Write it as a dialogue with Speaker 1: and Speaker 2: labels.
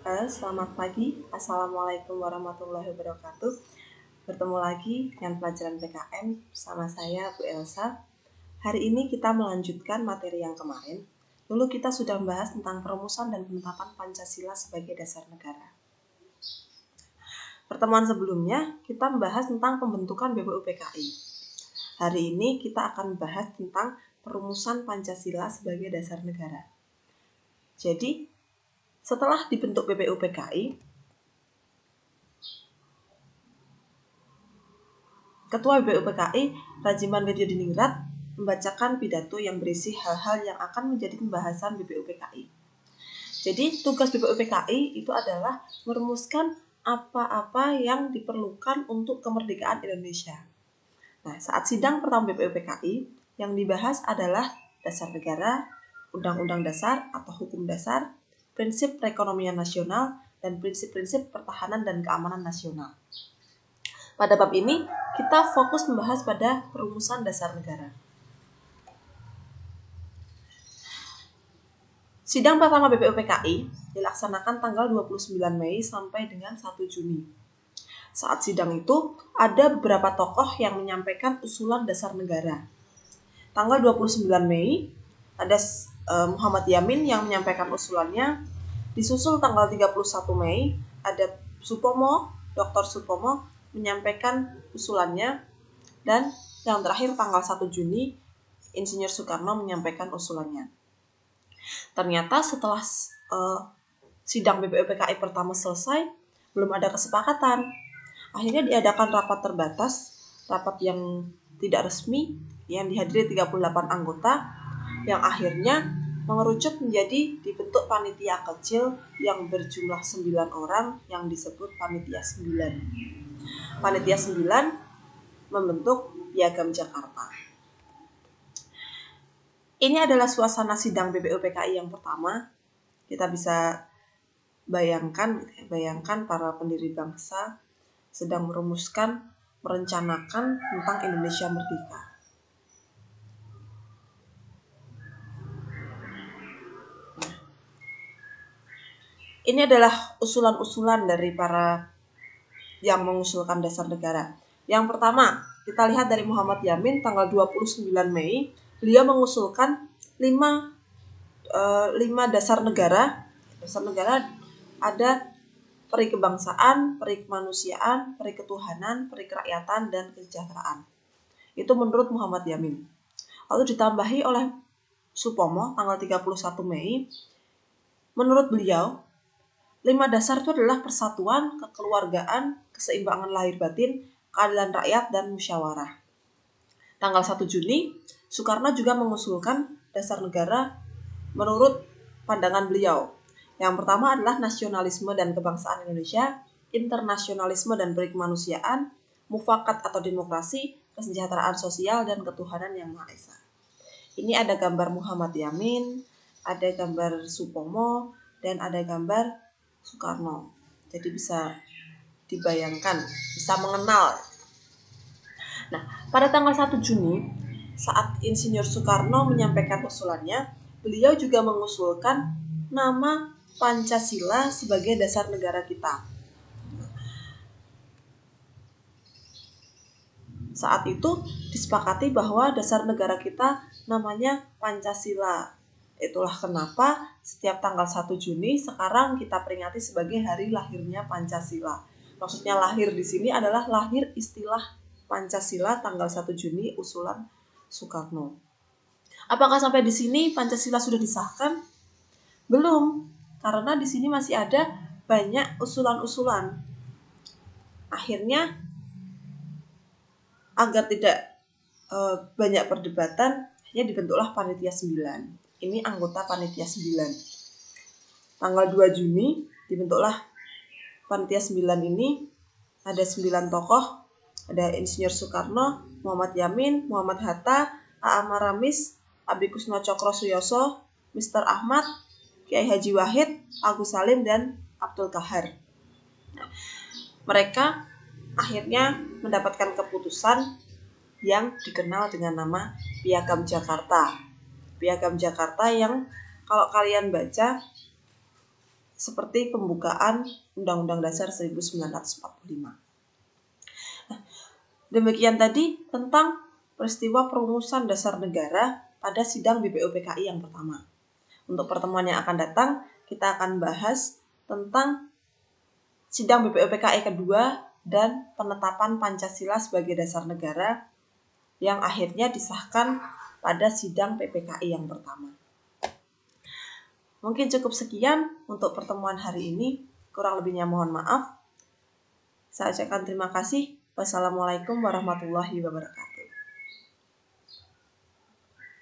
Speaker 1: Selamat pagi. Assalamualaikum warahmatullahi wabarakatuh. Bertemu lagi dengan pelajaran PKN bersama saya, Bu Elsa. Hari ini kita melanjutkan materi yang kemarin. Dulu kita sudah membahas tentang perumusan dan penetapan Pancasila sebagai dasar negara. Pertemuan sebelumnya, kita membahas tentang pembentukan BPUPKI. Hari ini kita akan membahas tentang perumusan Pancasila sebagai dasar negara. Jadi, setelah dibentuk BPUPKI, Ketua BPUPKI, Rajiman Widyodiningrat, membacakan pidato yang berisi hal-hal yang akan menjadi pembahasan BPUPKI. Jadi, tugas BPUPKI itu adalah merumuskan apa-apa yang diperlukan untuk kemerdekaan Indonesia. Nah, saat sidang pertama BPUPKI, yang dibahas adalah dasar negara, undang-undang dasar atau hukum dasar, prinsip perekonomian nasional, dan prinsip-prinsip pertahanan dan keamanan nasional. Pada bab ini, kita fokus membahas pada perumusan dasar negara. Sidang pertama BPUPKI dilaksanakan tanggal 29 Mei sampai dengan 1 Juni. Saat sidang itu, ada beberapa tokoh yang menyampaikan usulan dasar negara. Tanggal 29 Mei, ada Muhammad Yamin yang menyampaikan usulannya. Disusul tanggal 31 Mei, ada Dr. Supomo, menyampaikan usulannya, dan yang terakhir tanggal 1 Juni Insinyur Soekarno menyampaikan usulannya. Ternyata setelah sidang BPUPKI pertama selesai, belum ada kesepakatan. Akhirnya diadakan rapat terbatas, rapat yang tidak resmi, yang dihadiri 38 anggota, yang akhirnya mengerucut menjadi dibentuk panitia kecil yang berjumlah 9 orang yang disebut panitia 9. Panitia 9 membentuk Piagam Jakarta. Ini adalah suasana sidang BPUPKI yang pertama. Kita bisa bayangkan para pendiri bangsa sedang merencanakan tentang Indonesia merdeka. Ini adalah usulan-usulan dari para yang mengusulkan dasar negara. Yang pertama, kita lihat dari Muhammad Yamin tanggal 29 Mei, beliau mengusulkan 5 dasar negara. Dasar negara ada peri kebangsaan, peri kemanusiaan, peri ketuhanan, peri kerakyatan, dan kesejahteraan. Itu menurut Muhammad Yamin. Lalu ditambahi oleh Supomo tanggal 31 Mei. Menurut beliau, 5 dasar itu adalah persatuan, kekeluargaan, keseimbangan lahir batin, keadilan rakyat, dan musyawarah. Tanggal 1 Juni, Soekarno juga mengusulkan dasar negara menurut pandangan beliau. Yang pertama adalah nasionalisme dan kebangsaan Indonesia, internasionalisme dan perikemanusiaan, mufakat atau demokrasi, kesejahteraan sosial, dan ketuhanan yang Maha Esa. Ini ada gambar Muhammad Yamin, ada gambar Supomo, dan ada gambar Soekarno. Jadi bisa dibayangkan, bisa mengenal. Nah, pada tanggal 1 Juni, saat Insinyur Soekarno menyampaikan usulannya, beliau juga mengusulkan nama Pancasila sebagai dasar negara kita. Saat itu disepakati bahwa dasar negara kita namanya Pancasila. Itulah kenapa setiap tanggal 1 Juni sekarang kita peringati sebagai hari lahirnya Pancasila. Maksudnya lahir di sini adalah lahir istilah Pancasila tanggal 1 Juni usulan Soekarno. Apakah sampai di sini Pancasila sudah disahkan? Belum, karena di sini masih ada banyak usulan-usulan. Akhirnya agar tidak banyak perdebatan, hanya dibentuklah panitia 9. Ini anggota panitia 9. Tanggal 2 Juni dibentuklah panitia 9 ini. Ada 9 tokoh. Ada Insinyur Soekarno, Muhammad Yamin, Muhammad Hatta, A.A. Maramis, Abi Kusno Cokro Suyoso, Mr. Ahmad, Kiai Haji Wahid, Agus Salim, dan Abdul Kahar. Mereka akhirnya mendapatkan keputusan yang dikenal dengan nama Piagam Jakarta. Piagam Jakarta yang kalau kalian baca seperti pembukaan Undang-Undang Dasar 1945. Demikian tadi tentang peristiwa perumusan dasar negara pada sidang BPUPKI yang pertama. Untuk pertemuan yang akan datang, kita akan bahas tentang sidang BPUPKI kedua dan penetapan Pancasila sebagai dasar negara yang akhirnya disahkan pada sidang PPKI yang pertama. Mungkin cukup sekian untuk pertemuan hari ini. Kurang lebihnya mohon maaf. Saya ucapkan terima kasih. Wassalamualaikum warahmatullahi wabarakatuh.